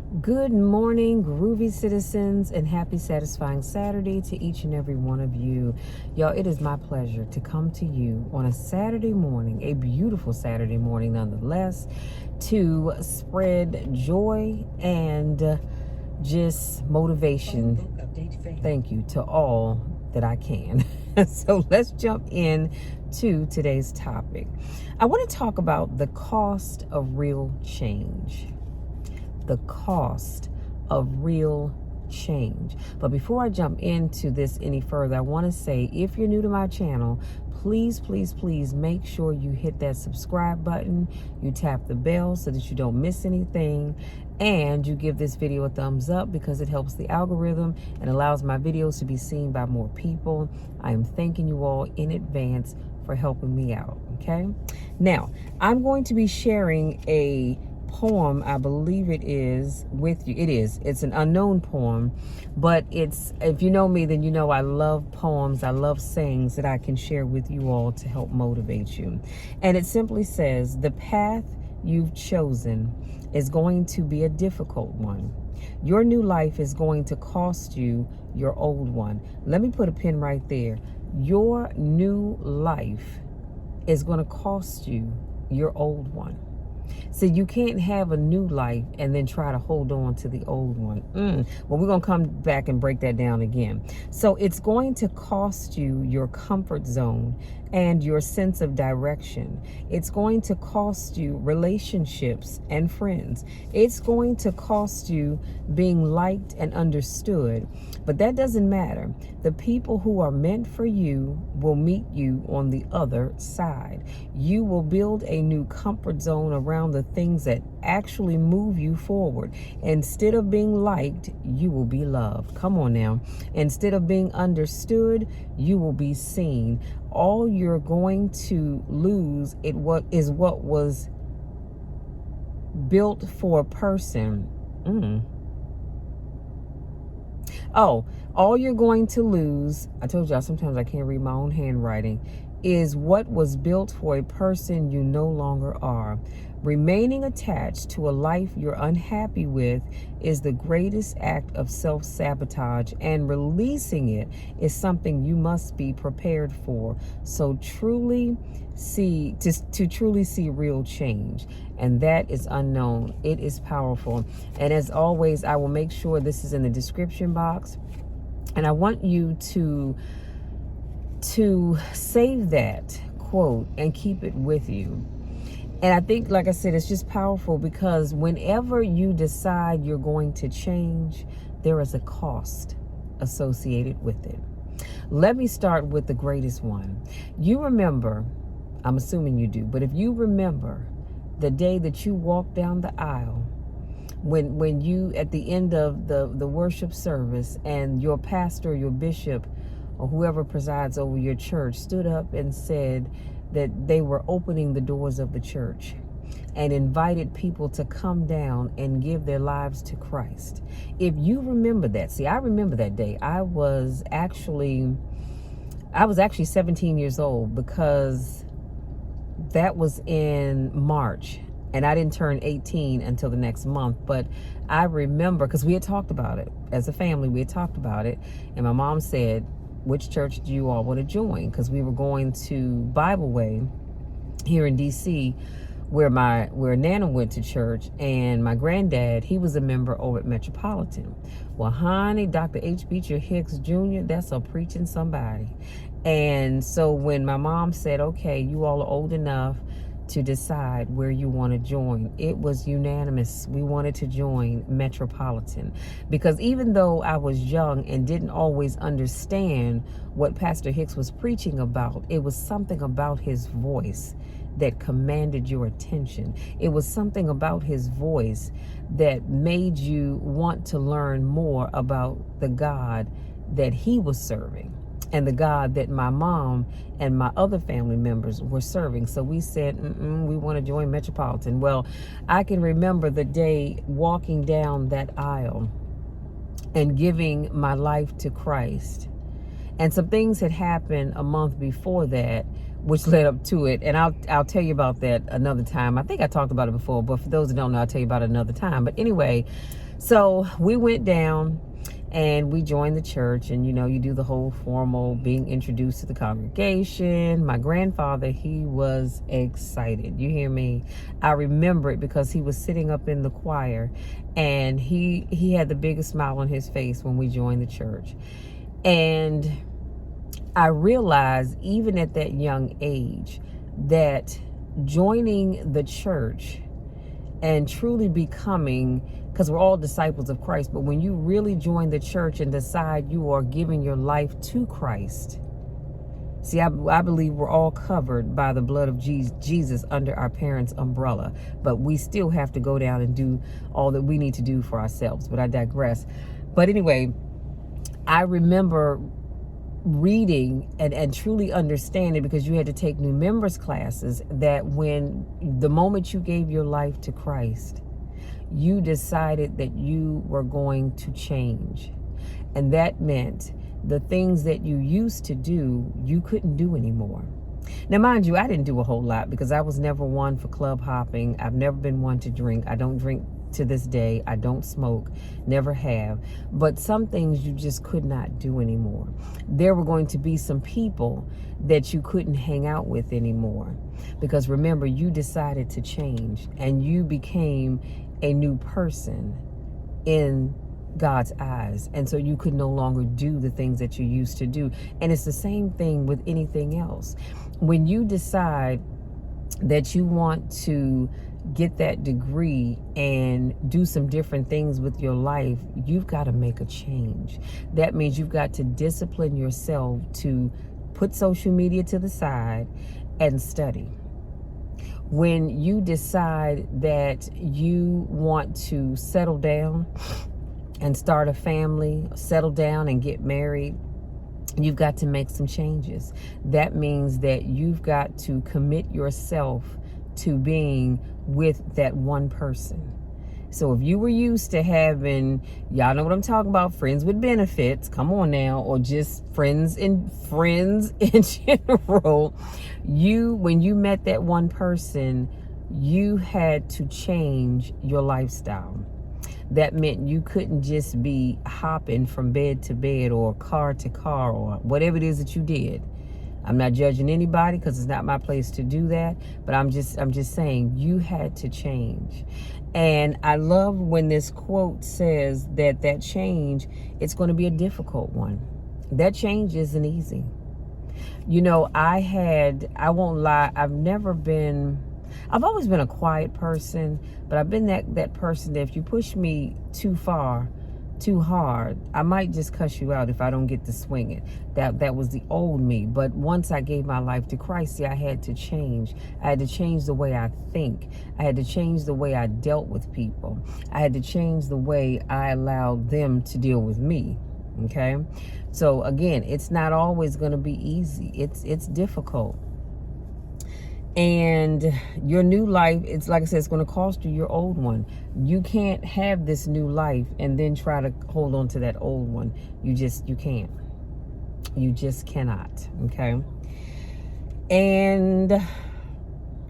Good morning, groovy citizens, and happy, satisfying Saturday to each and every one of you. Y'all, it is my pleasure to come to you on a Saturday morning, a beautiful Saturday morning nonetheless, to spread joy and just motivation. Thank you to all that I can. So let's jump in to today's topic. I want to talk about the cost of real change. The cost of real change. But before I jump into this any further, I want to say, if you're new to my channel, please make sure you hit that subscribe button, you tap the bell so that you don't miss anything, and you give this video a thumbs up because it helps the algorithm and allows my videos to be seen by more people. I am thanking you all in advance for helping me out. Okay, now I'm going to be sharing a poem, I believe it is, with you. It's an unknown poem, but it's, if you know me, then you know I love poems. I love sayings that I can share with you all to help motivate you. And it simply says, the path you've chosen is going to be a difficult one. Your new life is going to cost you your old one. Let me put a pin right there. Your new life is going to cost you your old one. So you can't have a new life and then try to hold on to the old one. Well, we're going to come back and break that down again. So it's going to cost you your comfort zone and your sense of direction. It's going to cost you relationships and friends. It's going to cost you being liked and understood. But that doesn't matter. The people who are meant for you will meet you on the other side. You will build a new comfort zone around the things that actually move you forward. Instead of being liked, you will be loved. Come on now. Instead of being understood, you will be seen. All you're going to lose is what was built for a person. All you're going to lose, I told y'all sometimes I can't read my own handwriting, is what was built for a person you no longer are. Remaining attached to a life you're unhappy with is the greatest act of self-sabotage, and releasing it is something you must be prepared for. So to truly see real change, and that is unknown. It is powerful. And as always, I will make sure this is in the description box, and I want you to save that quote and keep it with you. And I think, like I said, it's just powerful because whenever you decide you're going to change, there is a cost associated with it. Let me start with the greatest one. You remember, I'm assuming you do, but if you remember the day that you walked down the aisle, when you, at the end of the worship service, and your pastor, your bishop, or whoever presides over your church stood up and said that they were opening the doors of the church and invited people to come down and give their lives to Christ. If you remember that, see, I remember that day. I was actually 17 years old, because that was in March, and I didn't turn 18 until the next month. But I remember, because we had talked about it as a family, we had talked about it, and my mom said, which church do you all want to join? Because we were going to Bible Way here in DC, where Nana went to church, and my granddad, he was a member over at Metropolitan. Well, honey, Dr. H. Beecher Hicks Jr., that's a preaching somebody. And so when my mom said, okay, you all are old enough to decide where you want to join, it was unanimous. We wanted to join Metropolitan, because even though I was young and didn't always understand what Pastor Hicks was preaching about, it was something about his voice that commanded your attention. It was something about his voice that made you want to learn more about the God that he was serving, and the God that my mom and my other family members were serving. So we said, we want to join Metropolitan. Well, I can remember the day walking down that aisle and giving my life to Christ. And some things had happened a month before that which led up to it. And I'll tell you about that another time. I think I talked about it before, but for those that don't know, I'll tell you about it another time. But anyway, so we went down and we joined the church, and you do the whole formal being introduced to the congregation. My grandfather, he was excited. You hear me? I remember it because he was sitting up in the choir, and he had the biggest smile on his face when we joined the church. And I realized even at that young age that joining the church and truly becoming, because we're all disciples of Christ, but when you really join the church and decide you are giving your life to Christ, see, I believe we're all covered by the blood of Jesus under our parents' umbrella, but we still have to go down and do all that we need to do for ourselves. But I digress. But anyway, I remember reading and truly understanding, because you had to take new members classes, that when the moment you gave your life to Christ, you decided that you were going to change. And that meant the things that you used to do, you couldn't do anymore. Now, mind you, I didn't do a whole lot because I was never one for club hopping. I've never been one to drink. I don't drink to this day. I don't smoke, never have. But some things you just could not do anymore. There were going to be some people that you couldn't hang out with anymore, because remember, you decided to change and you became a new person in God's eyes. And so you could no longer do the things that you used to do. And it's the same thing with anything else. When you decide that you want to get that degree and do some different things with your life, you've got to make a change. That means you've got to discipline yourself to put social media to the side and study. When you decide that you want to settle down and start a family, settle down and get married, you've got to make some changes. That means that you've got to commit yourself to being with that one person. So if you were used to having, y'all know what I'm talking about, friends with benefits, come on now, or just friends in general, when you met that one person, you had to change your lifestyle. That meant you couldn't just be hopping from bed to bed or car to car or whatever it is that you did. I'm not judging anybody because it's not my place to do that, but I'm just saying you had to change. And I love when this quote says that change, it's going to be a difficult one. That change isn't easy. I won't lie, I've always been a quiet person, but I've been that person that if you push me too far, too hard, I might just cuss you out if I don't get to swing it. That was the old me. But once I gave my life to Christ, I had to change. I had to change the way I think. I had to change the way I dealt with people. I had to change the way I allowed them to deal with me. Okay? So again, it's not always going to be easy. It's difficult. And your new life, it's like I said, it's going to cost you your old one. You can't have this new life and then try to hold on to that old one. You can't. You just cannot. Okay. And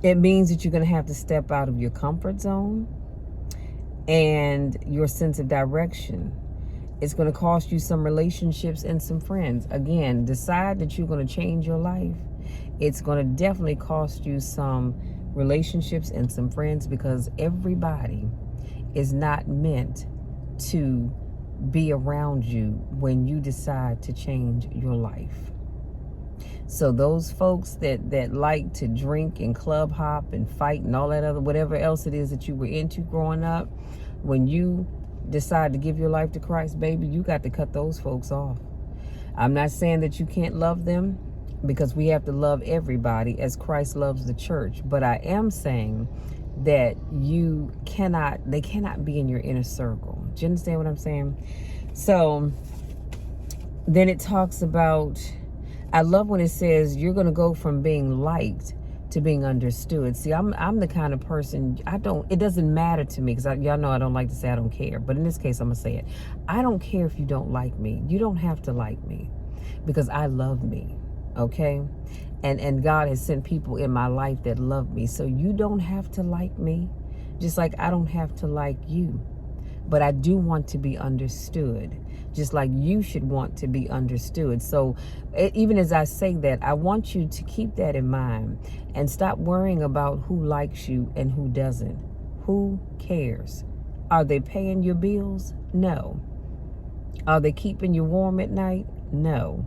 it means that you're going to have to step out of your comfort zone and your sense of direction. It's going to cost you some relationships and some friends. Again, decide that you're going to change your life. It's going to definitely cost you some relationships and some friends, because everybody is not meant to be around you when you decide to change your life. So those folks that like to drink and club hop and fight and all that other, whatever else it is that you were into growing up, when you decide to give your life to Christ, baby, you got to cut those folks off. I'm not saying that you can't love them, because we have to love everybody as Christ loves the church. But I am saying that they cannot be in your inner circle. Do you understand what I'm saying? So then it talks about, I love when it says you're going to go from being liked to being understood. See, I'm the kind of person, it doesn't matter to me, because y'all know I don't like to say I don't care. But in this case, I'm going to say it. I don't care if you don't like me. You don't have to like me, because I love me. Okay? And God has sent people in my life that love me. So you don't have to like me, just like I don't have to like you. But I do want to be understood, just like you should want to be understood. So even as I say that, I want you to keep that in mind and stop worrying about who likes you and who doesn't. Who cares? Are they paying your bills? No. Are they keeping you warm at night? No.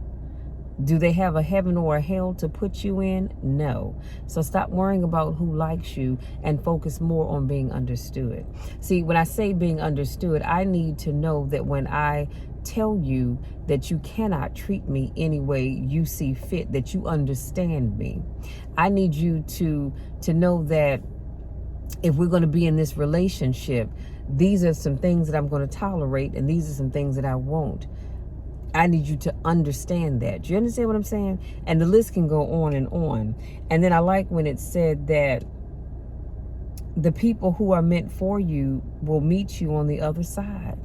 Do they have a heaven or a hell to put you in? No. So stop worrying about who likes you and focus more on being understood. See, when I say being understood, I need to know that when I tell you that you cannot treat me any way you see fit, that you understand me. I need you to know that if we're going to be in this relationship, these are some things that I'm going to tolerate and these are some things that I won't. I need you to understand that. Do you understand what I'm saying? And the list can go on and on. And then I like when it said that the people who are meant for you will meet you on the other side.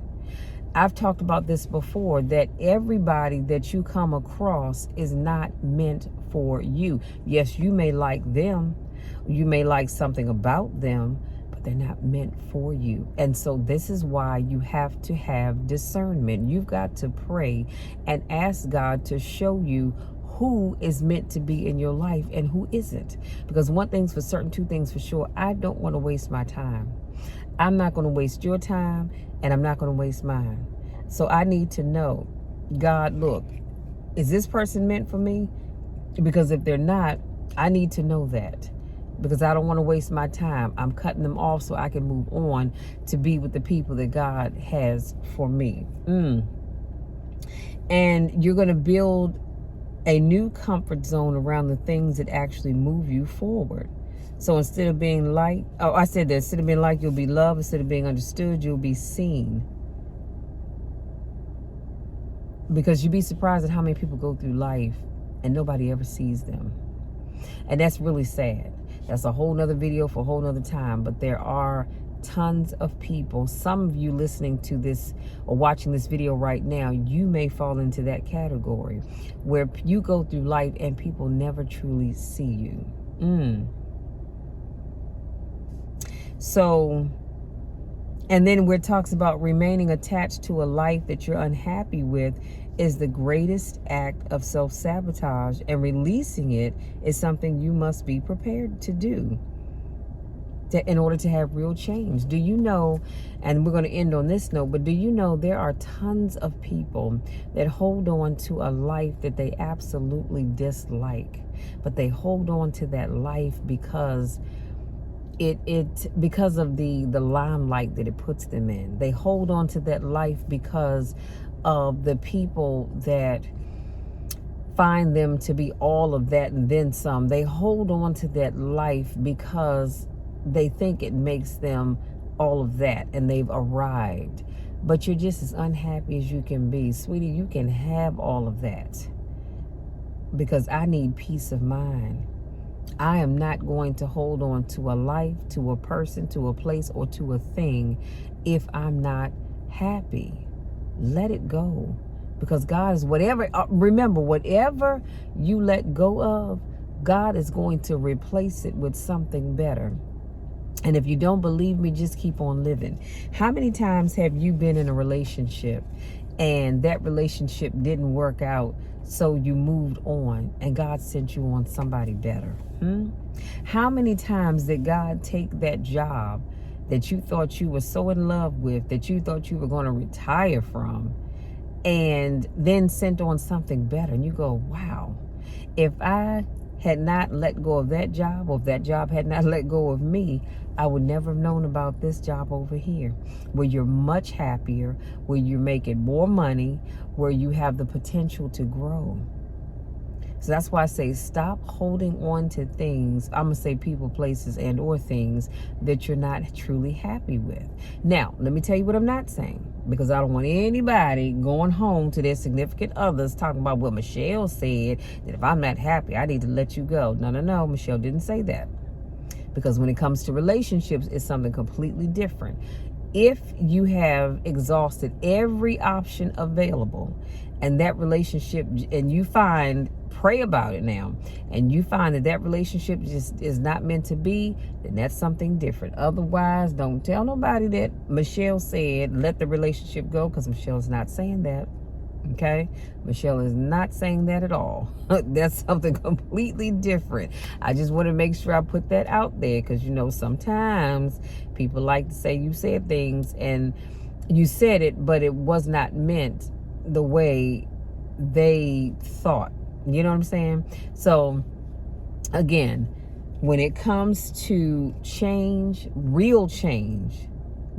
I've talked about this before, that everybody that you come across is not meant for you. Yes, you may like them. You may like something about them, they're not meant for you. And so this is why you have to have discernment. You've got to pray and ask God to show you who is meant to be in your life and who isn't. Because one thing's for certain, two things for sure, I don't want to waste my time. I'm not going to waste your time, and I'm not going to waste mine. So I need to know, God, look, is this person meant for me? Because if they're not, I need to know that. Because I don't want to waste my time. I'm cutting them off so I can move on to be with the people that God has for me. And you're going to build a new comfort zone around the things that actually move you forward. So instead of being liked, I said that instead of being liked, you'll be loved. Instead of being understood, you'll be seen. Because you'd be surprised at how many people go through life and nobody ever sees them. And that's really sad. That's a whole nother video for a whole nother time. But there are tons of people. Some of you listening to this or watching this video right now, you may fall into that category where you go through life and people never truly see you. So, and then where it talks about remaining attached to a life that you're unhappy with is the greatest act of self-sabotage, and releasing it is something you must be prepared to do in order to have real change. Do you know, and we're going to end on this note, but do you know there are tons of people that hold on to a life that they absolutely dislike, but they hold on to that life because because of the limelight that it puts them in. They hold on to that life because of the people that find them to be all of that and then some. They hold on to that life because they think it makes them all of that and they've arrived. But you're just as unhappy as you can be. Sweetie, you can have all of that because I need peace of mind. I am not going to hold on to a life, to a person, to a place, or to a thing if I'm not happy. Let it go. Because God is whatever, remember, whatever you let go of, God is going to replace it with something better. And if you don't believe me, just keep on living. How many times have you been in a relationship and that relationship didn't work out, so you moved on and God sent you on somebody better? How many times did God take that job that you thought you were so in love with, that you thought you were going to retire from, and then sent on something better? And you go, wow, if I had not let go of that job, or if that job had not let go of me, I would never have known about this job over here, where you're much happier, where you're making more money, where you have the potential to grow. So that's why I say stop holding on to things. I'm going to say people, places, and or things that you're not truly happy with. Now, let me tell you what I'm not saying, because I don't want anybody going home to their significant others talking about what Michelle said, that if I'm not happy, I need to let you go. No. Michelle didn't say that. Because when it comes to relationships, it's something completely different. If you have exhausted every option available and that relationship, and you find pray about it now, and you find that relationship just is not meant to be, then that's something different. Otherwise, don't tell nobody that Michelle said let the relationship go, because Michelle's not saying that. Okay, Michelle is not saying that at all. That's something completely different. I just want to make sure I put that out there, because sometimes people like to say you said things and you said it, but it was not meant the way they thought. You know what I'm saying? So again, when it comes to change, real change,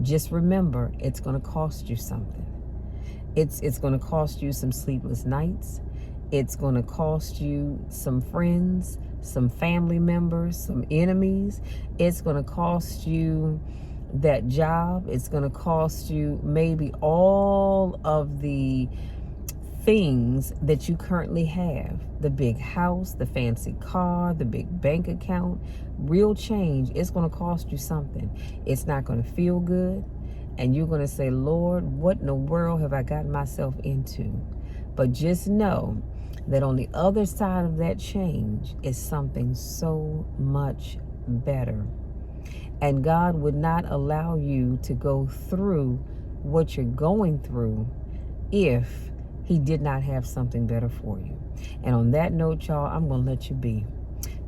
just remember it's going to cost you something. It's going to cost you some sleepless nights. It's going to cost you some friends, some family members, some enemies. It's going to cost you that job. It's going to cost you maybe all of the things that you currently have. The big house, the fancy car, the big bank account. Real change, it's going to cost you something. It's not going to feel good. And you're going to say, Lord, what in the world have I gotten myself into? But just know that on the other side of that change is something so much better. And God would not allow you to go through what you're going through if He did not have something better for you. And on that note, y'all, I'm going to let you be.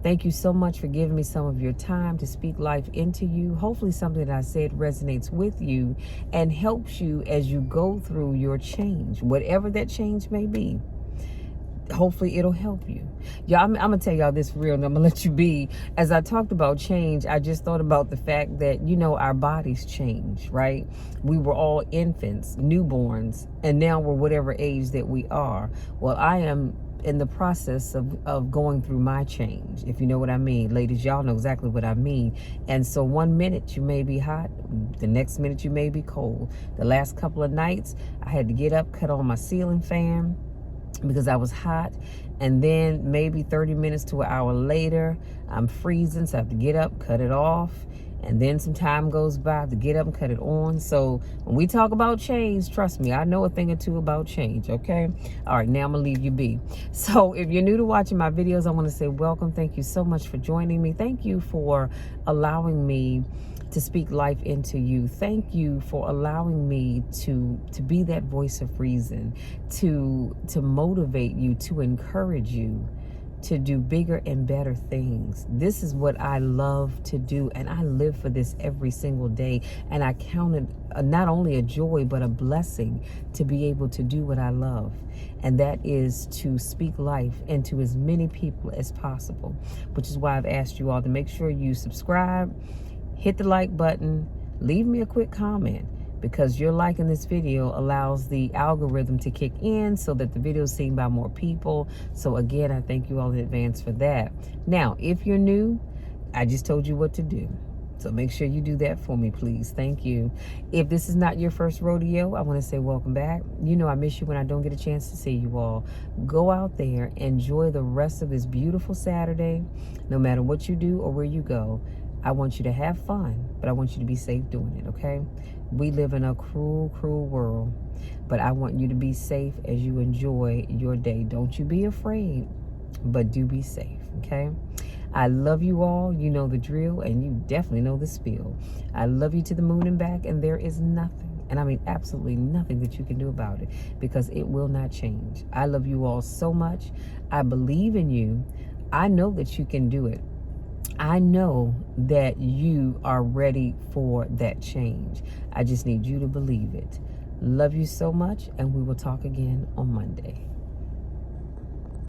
Thank you so much for giving me some of your time to speak life into you. Hopefully something that I said resonates with you and helps you as you go through your change, whatever that change may be. Hopefully it'll help you. Y'all, I'm going to tell y'all this real, and I'm going to let you be. As I talked about change, I just thought about the fact that, our bodies change, right? We were all infants, newborns, and now we're whatever age that we are. Well, I am in the process of going through my change, if you know what I mean. Ladies, y'all know exactly what I mean. And so 1 minute you may be hot, the next minute you may be cold. The last couple of nights I had to get up, cut on my ceiling fan because I was hot, and then maybe 30 minutes to an hour later I'm freezing, so I have to get up, cut it off, and then some time goes by, I have to get up and cut it on. So when we talk about change, trust me, I know a thing or two about change, okay? All right, now I'm gonna leave you be. So if you're new to watching my videos, I want to say welcome. Thank you so much for joining me. Thank you for allowing me to speak life into you. Thank you for allowing me to be that voice of reason, to motivate you, to encourage you to do bigger and better things. This is what I love to do, and I live for this every single day. And I count it not only a joy, but a blessing to be able to do what I love. And that is to speak life into as many people as possible, which is why I've asked you all to make sure you subscribe, hit the like button, leave me a quick comment, because your liking this video allows the algorithm to kick in so that the video is seen by more people. So again, I thank you all in advance for that. Now, if you're new, I just told you what to do. So make sure you do that for me, please. Thank you. If this is not your first rodeo, I want to say welcome back. I miss you when I don't get a chance to see you all. Go out there, enjoy the rest of this beautiful Saturday. No matter what you do or where you go, I want you to have fun, but I want you to be safe doing it, okay? We live in a cruel, cruel world, but I want you to be safe as you enjoy your day. Don't you be afraid, but do be safe, okay? I love you all. You know the drill, and you definitely know the spiel. I love you to the moon and back, and there is nothing, and I mean absolutely nothing that you can do about it, because it will not change. I love you all so much. I believe in you. I know that you can do it. I know that you are ready for that change. I just need you to believe it. Love you so much, and we will talk again on Monday.